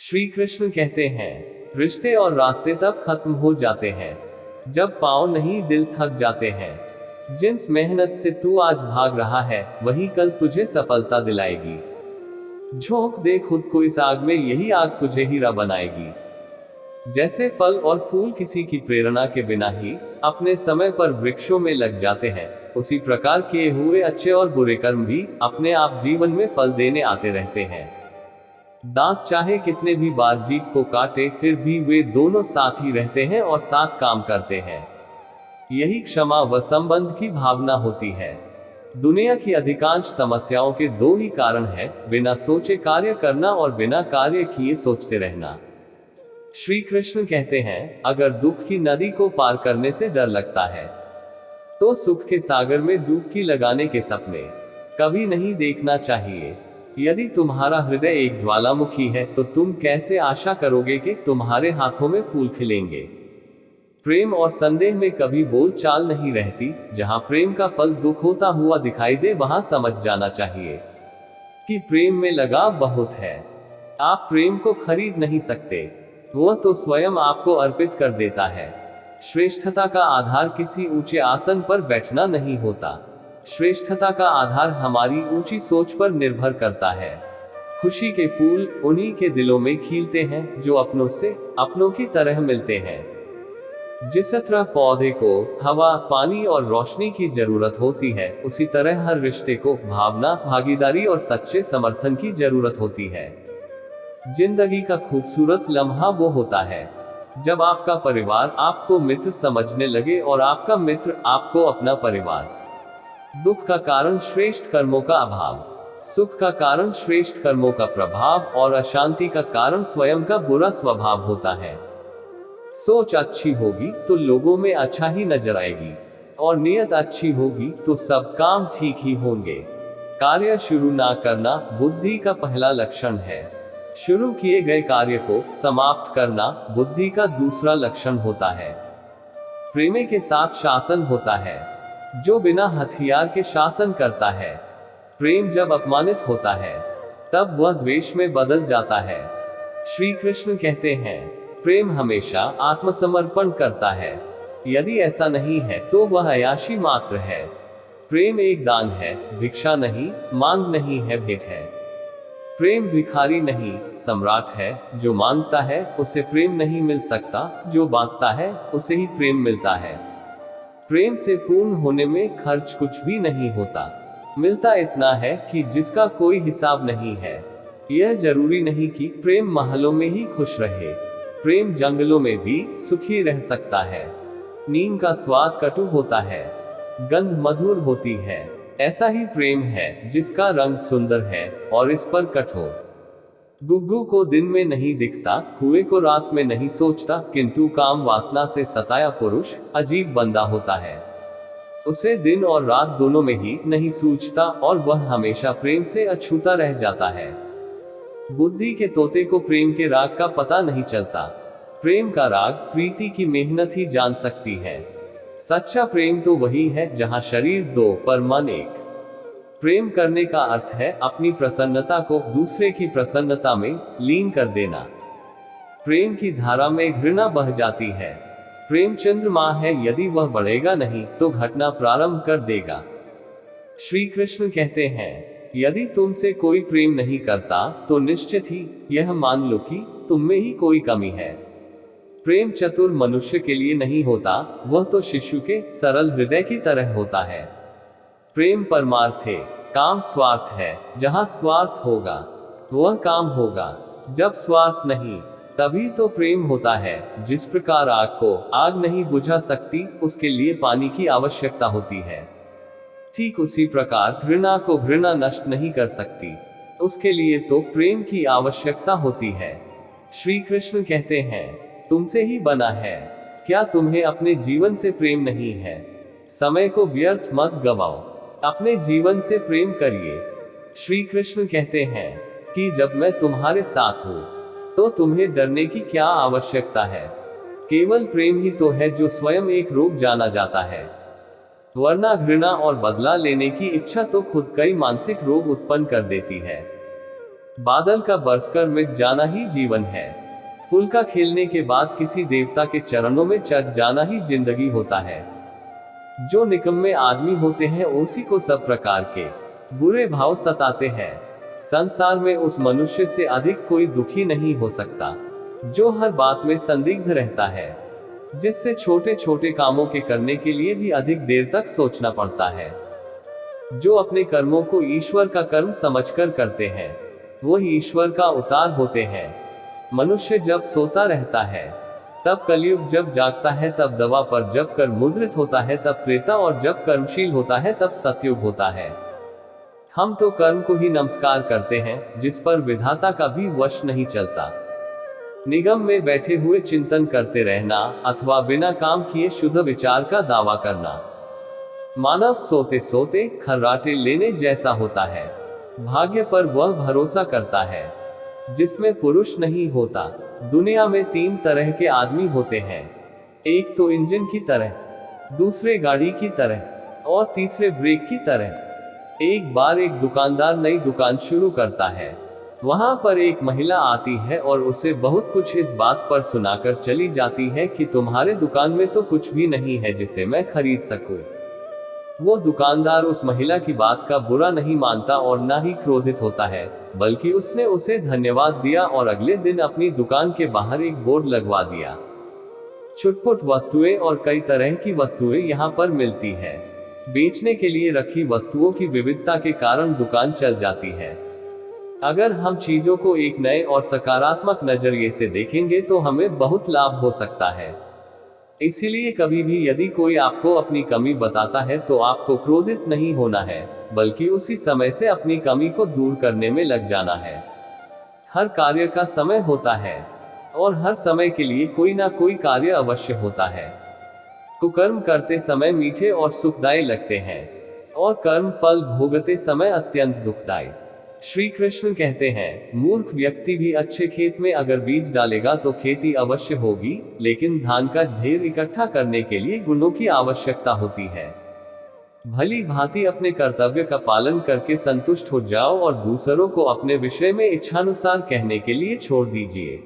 श्री कृष्ण कहते हैं, रिश्ते और रास्ते तब खत्म हो जाते हैं जब पांव नहीं दिल थक जाते हैं। जिस मेहनत से तू आज भाग रहा है वही कल तुझे सफलता दिलाएगी। झोंक दे खुद को इस आग में, यही आग तुझे हीरा बनाएगी। जैसे फल और फूल किसी की प्रेरणा के बिना ही अपने समय पर वृक्षों में लग जाते हैं, उसी प्रकार किए हुए अच्छे और बुरे कर्म भी अपने आप जीवन में फल देने आते रहते हैं। दांत चाहे कितने भी बार जीभ को काटे, फिर भी वे दोनों साथ ही रहते हैं और साथ काम करते हैं। यही क्षमा व संबंध की भावना होती है। दुनिया की अधिकांश समस्याओं के दो ही कारण हैं, बिना सोचे कार्य करना और बिना कार्य किए सोचते रहना। श्री कृष्ण कहते हैं, अगर दुख की नदी को पार करने से डर लगता है तो सुख के सागर में डुबकी लगाने के सपने कभी नहीं देखना चाहिए। यदि तुम्हारा हृदय एक ज्वालामुखी है तो तुम कैसे आशा करोगे कि तुम्हारे हाथों में फूल खिलेंगे। प्रेम और संदेह में कभी बोल चाल नहीं रहती। जहां प्रेम का फल दुख होता हुआ दिखाई दे, वहां समझ जाना चाहिए कि प्रेम में लगाव बहुत है। आप प्रेम को खरीद नहीं सकते, वह तो स्वयं आपको अर्पित कर देता है। श्रेष्ठता का आधार किसी ऊंचे आसन पर बैठना नहीं होता। श्रेष्ठता का आधार हमारी ऊंची सोच पर निर्भर करता है। खुशी के फूल उन्हीं के दिलों में खिलते हैं जो अपनों से अपनों की तरह मिलते हैं। जिस तरह पौधे को हवा, पानी और रोशनी की जरूरत होती है, उसी तरह हर रिश्ते को भावना, भागीदारी और सच्चे समर्थन की जरूरत होती है। जिंदगी का खूबसूरत लम्हा वो होता है जब आपका परिवार आपको मित्र समझने लगे और आपका मित्र आपको अपना परिवार। दुख का कारण श्रेष्ठ कर्मों का अभाव, सुख का कारण श्रेष्ठ कर्मों का प्रभाव और अशांति का कारण स्वयं का बुरा स्वभाव होता है। सोच अच्छी होगी तो लोगों में अच्छा ही नजर आएगी, और नियत अच्छी होगी तो सब काम ठीक ही होंगे। कार्य शुरू ना करना बुद्धि का पहला लक्षण है। शुरू किए गए कार्य को समाप्त करना बुद्धि का दूसरा लक्षण होता है। प्रेम के साथ शासन होता है, जो बिना हथियार के शासन करता है। प्रेम जब अपमानित होता है तब वह द्वेष में बदल जाता है। श्री कृष्ण कहते हैं, प्रेम हमेशा आत्मसमर्पण करता है। यदि ऐसा नहीं है तो वह अयाशी मात्र है। प्रेम एक दान है, भिक्षा नहीं, मांग नहीं है, भेंट है। प्रेम भिखारी नहीं, सम्राट है। जो मांगता है उसे प्रेम नहीं मिल सकता, जो बांटता है उसे ही प्रेम मिलता है। प्रेम से पूर्ण होने में खर्च कुछ भी नहीं होता, मिलता इतना है कि जिसका कोई हिसाब नहीं है। यह जरूरी नहीं कि प्रेम महलों में ही खुश रहे, प्रेम जंगलों में भी सुखी रह सकता है। नीम का स्वाद कटु होता है, गंध मधुर होती है। ऐसा ही प्रेम है जिसका रंग सुंदर है और इस पर कठोर। गुग्गू को दिन में नहीं दिखता, कुएं को रात में नहीं सोचता, किंतु काम वासना से सताया पुरुष अजीब बंदा होता है। उसे दिन और रात दोनों में ही नहीं सूझता और वह हमेशा प्रेम से अछूता रह जाता है। बुद्धि के तोते को प्रेम के राग का पता नहीं चलता। प्रेम का राग प्रीति की मेहनत ही जान सकती है। सच्चा प्रेम तो वही है जहां शरीर दो पर मन एक। प्रेम करने का अर्थ है अपनी प्रसन्नता को दूसरे की प्रसन्नता में लीन कर देना। प्रेम की धारा में घृणा बह जाती है। प्रेम चंद्रमा है, यदि वह बढ़ेगा नहीं तो घटना प्रारंभ कर देगा। श्री कृष्ण कहते हैं, यदि तुमसे कोई प्रेम नहीं करता तो निश्चित ही यह मान लो कि तुम में ही कोई कमी है। प्रेम चतुर मनुष्य के लिए नहीं होता, वह तो शिशु के सरल हृदय की तरह होता है। प्रेम परमार्थ है, काम स्वार्थ है। जहां स्वार्थ होगा वह काम होगा, जब स्वार्थ नहीं तभी तो प्रेम होता है। जिस प्रकार आग को आग नहीं बुझा सकती, उसके लिए पानी की आवश्यकता होती है, ठीक उसी प्रकार घृणा को घृणा नष्ट नहीं कर सकती, उसके लिए तो प्रेम की आवश्यकता होती है। श्री कृष्ण कहते हैं, तुमसे ही बना है, क्या तुम्हें अपने जीवन से प्रेम नहीं है? समय को व्यर्थ मत गवाओ, अपने जीवन से प्रेम करिए। श्री कृष्ण कहते हैं कि जब मैं तुम्हारे साथ हूँ तो तुम्हें डरने की क्या आवश्यकता है? केवल प्रेम ही तो है जो स्वयं एक रोग जाना जाता है, वरना घृणा और बदला लेने की इच्छा तो खुद कई मानसिक रोग उत्पन्न कर देती है। बादल का बरसकर मिट जाना ही जीवन है। फूल का खिलने के बाद किसी देवता के चरणों में चढ़ जाना ही जिंदगी होता है। जो निकम्मे आदमी होते हैं उसी को सब प्रकार के बुरे भाव सताते हैं। संसार में उस मनुष्य से अधिक कोई दुखी नहीं हो सकता जो हर बात में संदिग्ध रहता है, जिससे छोटे छोटे कामों के करने के लिए भी अधिक देर तक सोचना पड़ता है। जो अपने कर्मों को ईश्वर का कर्म समझकर करते हैं वही ईश्वर का अवतार होते हैं। मनुष्य जब सोता रहता है तब कलयुग, जब जागता है तब दवा पर, जब कर्म मुद्रित होता है तब त्रेता और जब कर्मशील होता है तब सतयुग होता है। हम तो कर्म को ही नमस्कार करते हैं जिस पर विधाता का भी वश नहीं चलता। निगम में बैठे हुए चिंतन करते रहना अथवा बिना काम किए शुद्ध विचार का दावा करना मानव सोते सोते खर्राटे लेने जैसा होता है। भाग्य पर वह भरोसा करता है जिसमें पुरुष नहीं होता। दुनिया में 3 तरह के आदमी होते हैं, एक तो इंजन की तरह, दूसरे गाड़ी की तरह और तीसरे ब्रेक की तरह। एक बार एक दुकानदार नई दुकान शुरू करता है। वहां पर एक महिला आती है और उसे बहुत कुछ इस बात पर सुनाकर चली जाती है कि तुम्हारे दुकान में तो कुछ भी नहीं है जिसे मैं खरीद सकूं। वो दुकानदार उस महिला की बात का बुरा नहीं मानता और ना ही क्रोधित होता है, बल्कि उसने उसे धन्यवाद दिया और अगले दिन अपनी दुकान के बाहर एक बोर्ड लगवा दिया। छुटपुट वस्तुएं और कई तरह की वस्तुएं यहाँ पर मिलती है। बेचने के लिए रखी वस्तुओं की विविधता के कारण दुकान चल जाती है। अगर हम चीजों को एक नए और सकारात्मक नजरिए से देखेंगे तो हमें बहुत लाभ हो सकता है। इसीलिए कभी भी यदि कोई आपको अपनी कमी बताता है तो आपको क्रोधित नहीं होना है, बल्कि उसी समय से अपनी कमी को दूर करने में लग जाना है। हर कार्य का समय होता है और हर समय के लिए कोई ना कोई कार्य अवश्य होता है। कुकर्म करते समय मीठे और सुखदायी लगते हैं और कर्म फल भोगते समय अत्यंत दुखदायी। श्री कृष्ण कहते हैं, मूर्ख व्यक्ति भी अच्छे खेत में अगर बीज डालेगा तो खेती अवश्य होगी, लेकिन धान का ढेर इकट्ठा करने के लिए गुणों की आवश्यकता होती है। भली भांति अपने कर्तव्य का पालन करके संतुष्ट हो जाओ और दूसरों को अपने विषय में इच्छानुसार कहने के लिए छोड़ दीजिए।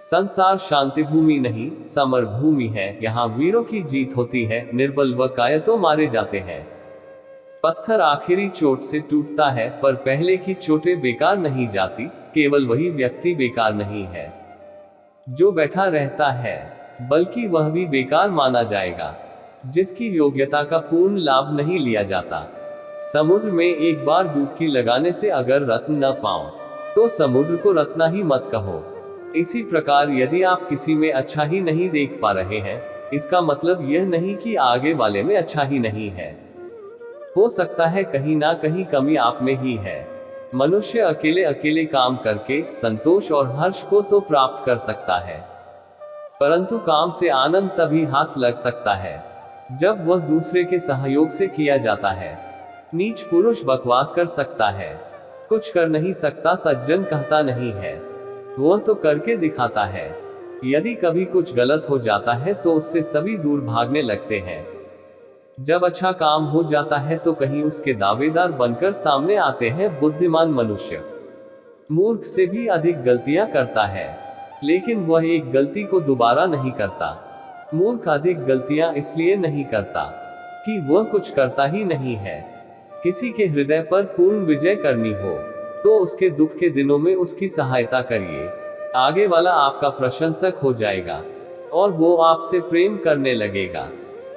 संसार शांति भूमि नहीं, समर भूमि है। यहाँ वीरों की जीत होती है, निर्बल व कायतों मारे जाते हैं। पत्थर आखिरी चोट से टूटता है, पर पहले की चोटें बेकार नहीं जाती। केवल वही व्यक्ति बेकार नहीं है जो बैठा रहता है, बल्कि वह भी बेकार माना जाएगा जिसकी योग्यता का पूर्ण लाभ नहीं लिया जाता। समुद्र में एक बार डुबकी लगाने से अगर रत्न न पाओ तो समुद्र को रत्ना ही मत कहो। इसी प्रकार यदि आप किसी में अच्छा ही नहीं देख पा रहे हैं, इसका मतलब यह नहीं कि आगे वाले में अच्छा ही नहीं है। हो सकता है कहीं ना कहीं कमी आप में ही है। मनुष्य अकेले अकेले काम करके संतोष और हर्ष को तो प्राप्त कर सकता है, परंतु काम से आनंद तभी हाथ लग सकता है जब वह दूसरे के सहयोग से किया जाता है। नीच पुरुष बकवास कर सकता है, कुछ कर नहीं सकता सज्जन कहता नहीं है, वह तो करके दिखाता है। यदि कभी कुछ गलत हो जाता है तो उससे सभी दूर भागने लगते हैं। जब अच्छा काम हो जाता है तो कहीं उसके दावेदार बनकर सामने आते हैं बुद्धिमान मनुष्य। मूर्ख से भी अधिक गलतियां करता है, लेकिन वह एक गलती को दोबारा नहीं करता। मूर्ख अधिक गलतियां इसलिए नहीं करता कि वह कुछ करता ही नहीं है। किसी के हृदय पर पूर्ण विजय करनी हो तो उसके दुख के दिनों में उसकी सहायता करिए। आगे वाला आपका प्रशंसक हो जाएगा और वो आपसे प्रेम करने लगेगा।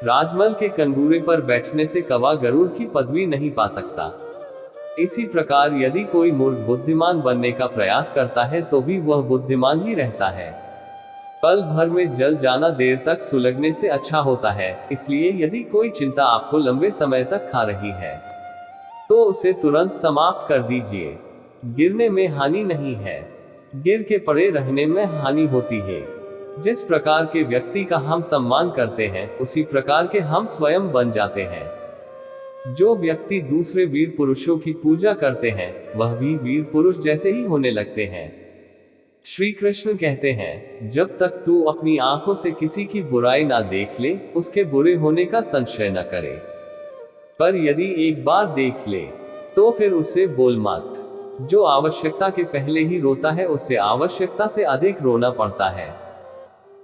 राजमहल के कंगूरे पर बैठने से कौवा गरुड़ की पदवी नहीं पा सकता। इसी प्रकार यदि कोई मूर्ख बुद्धिमान बनने का प्रयास करता है तो भी वह बुद्धिमान ही रहता है। पल भर में जल जाना देर तक सुलगने से अच्छा होता है। इसलिए यदि कोई चिंता आपको लंबे समय तक खा रही है तो उसे तुरंत समाप्त कर दीजिए। गिरने में हानि नहीं है, गिर के पड़े रहने में हानि होती है। जिस प्रकार के व्यक्ति का हम सम्मान करते हैं उसी प्रकार के हम स्वयं बन जाते हैं। जो व्यक्ति दूसरे वीर पुरुषों की पूजा करते हैं वह भी वीर पुरुष जैसे ही होने लगते हैं। श्री कृष्ण कहते हैं, जब तक तू अपनी आंखों से किसी की बुराई ना देख ले उसके बुरे होने का संशय न करे, पर यदि एक बार देख ले तो फिर उसे बोल मत। जो आवश्यकता के पहले ही रोता है उसे आवश्यकता से अधिक रोना पड़ता है।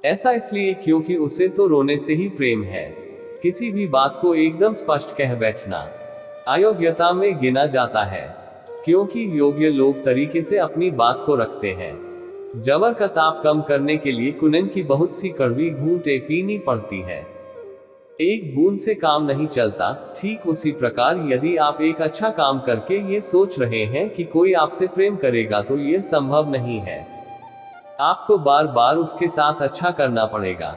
ऐसा इसलिए क्योंकि उसे तो रोने से ही प्रेम है। किसी भी बात को एकदम स्पष्ट कह बैठना अयोग्यता में गिना जाता है, क्योंकि योग्य लोग तरीके से अपनी बात को रखते हैं। जबर का ताप कम करने के लिए कुनन की बहुत सी कड़वी घूंटे पीनी पड़ती है। एक बूंद से काम नहीं चलता। ठीक उसी प्रकार यदि आप एक अच्छा काम करके ये सोच रहे हैं कि कोई आपसे प्रेम करेगा तो यह संभव नहीं है। आपको बार बार उसके साथ अच्छा करना पड़ेगा।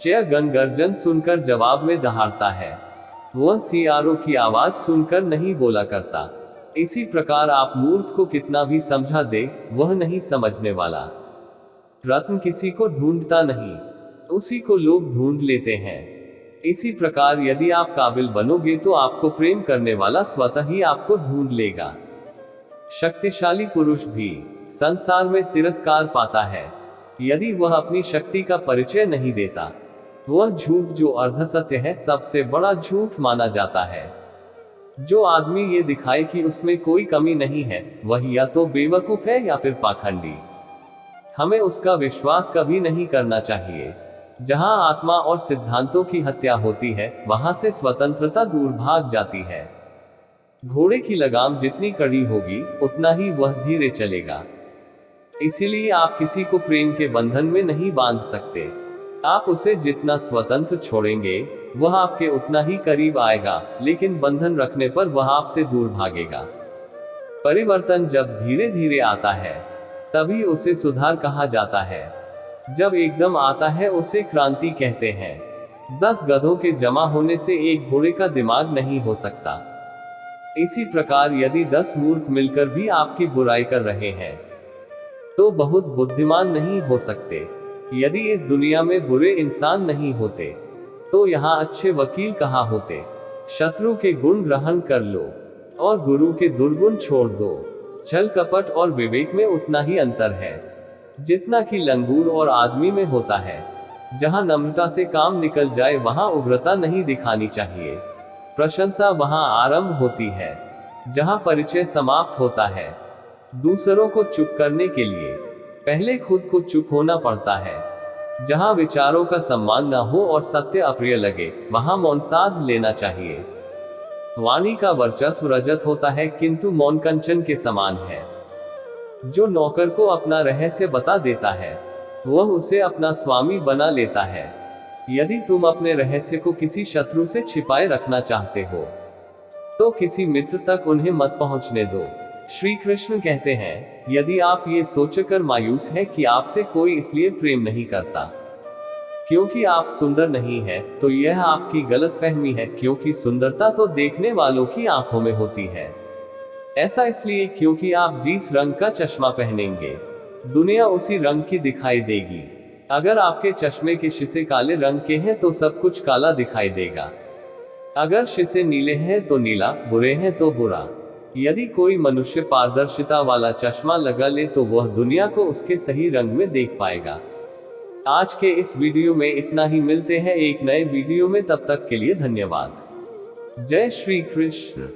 चयगन गर्जन सुनकर जवाब में दहाड़ता है। वह सियारों की आवाज सुनकर नहीं बोला करता। इसी प्रकार आप मूर्ख को कितना भी समझा दे, वह नहीं समझने वाला। रत्न किसी को ढूंढता नहीं, उसी को लोग ढूंढ लेते हैं। इसी प्रकार यदि आप काबिल बनोगे तो आपको प्रेम करने वाला स्वतः ही आपको ढूंढ लेगा। शक्तिशाली पुरुष भी संसार में तिरस्कार पाता है यदि वह अपनी शक्ति का परिचय नहीं देता। वह झूठ जो अर्धसत्य है सबसे बड़ा झूठ माना जाता है। जो आदमी ये दिखाए कि उसमें कोई कमी नहीं है, वह या तो बेवकूफ है या फिर पाखंडी। हमें उसका विश्वास कभी नहीं करना चाहिए। जहां आत्मा और सिद्धांतों की हत्या होती है, वहां से स्वतंत्रता दूर भाग जाती है। घोड़े की लगाम जितनी कड़ी होगी, उतना ही वह धीरे चलेगा। इसीलिए आप किसी को प्रेम के बंधन में नहीं बांध सकते। आप उसे जितना स्वतंत्र छोड़ेंगे, वह आपके उतना ही करीब आएगा, लेकिन बंधन रखने पर वह आपसे दूर भागेगा। परिवर्तन जब धीरे धीरे आता है, तभी उसे सुधार कहा जाता है। जब एकदम आता है, उसे क्रांति कहते हैं। 10 गधों के जमा होने से एक घोड़े का दिमाग नहीं हो सकता। इसी प्रकार यदि 10 मूर्ख मिलकर भी आपकी बुराई कर रहे हैं, तो बहुत बुद्धिमान नहीं हो सकते। यदि इस दुनिया में बुरे इंसान नहीं होते, तो यहाँ अच्छे वकील कहाँ होते। शत्रु के गुण ग्रहण कर लो और गुरु के दुर्गुण छोड़ दो। छल कपट और विवेक में उतना ही अंतर है जितना कि लंगूर और आदमी में होता है। जहाँ नम्रता से काम निकल जाए, वहाँ उग्रता नहीं दिखानी चाहिए। प्रशंसा वहाँ आरंभ होती है जहाँ परिचय समाप्त होता है। दूसरों को चुप करने के लिए पहले खुद को चुप होना पड़ता है। जहाँ विचारों का सम्मान न हो और सत्य अप्रिय लगे, वहाँ मौन साध लेना चाहिए। वाणी का वर्चस्व रजत होता है, किंतु मौन कंचन के समान है। जो नौकर को अपना रहस्य बता देता है, वह उसे अपना स्वामी बना लेता है। यदि तुम अपने रहस्य को किसी शत्रु से छिपाए रखना चाहते हो, तो किसी मित्र तक उन्हें मत पहुंचने दो। श्री कृष्ण कहते हैं, यदि आप ये सोचकर मायूस हैं कि आपसे कोई इसलिए प्रेम नहीं करता क्योंकि आप सुंदर नहीं हैं, तो यह आपकी गलतफहमी है, क्योंकि सुंदरता तो देखने वालों की आंखों में होती है। ऐसा इसलिए क्योंकि आप जिस रंग का चश्मा पहनेंगे, दुनिया उसी रंग की दिखाई देगी। अगर आपके चश्मे के शीशे काले रंग के हैं तो सब कुछ काला दिखाई देगा। अगर शीशे नीले हैं तो नीला, बुरे हैं तो बुरा। यदि कोई मनुष्य पारदर्शिता वाला चश्मा लगा ले तो वह दुनिया को उसके सही रंग में देख पाएगा। आज के इस वीडियो में इतना ही। मिलते हैं एक नए वीडियो में, तब तक के लिए धन्यवाद। जय श्री कृष्ण।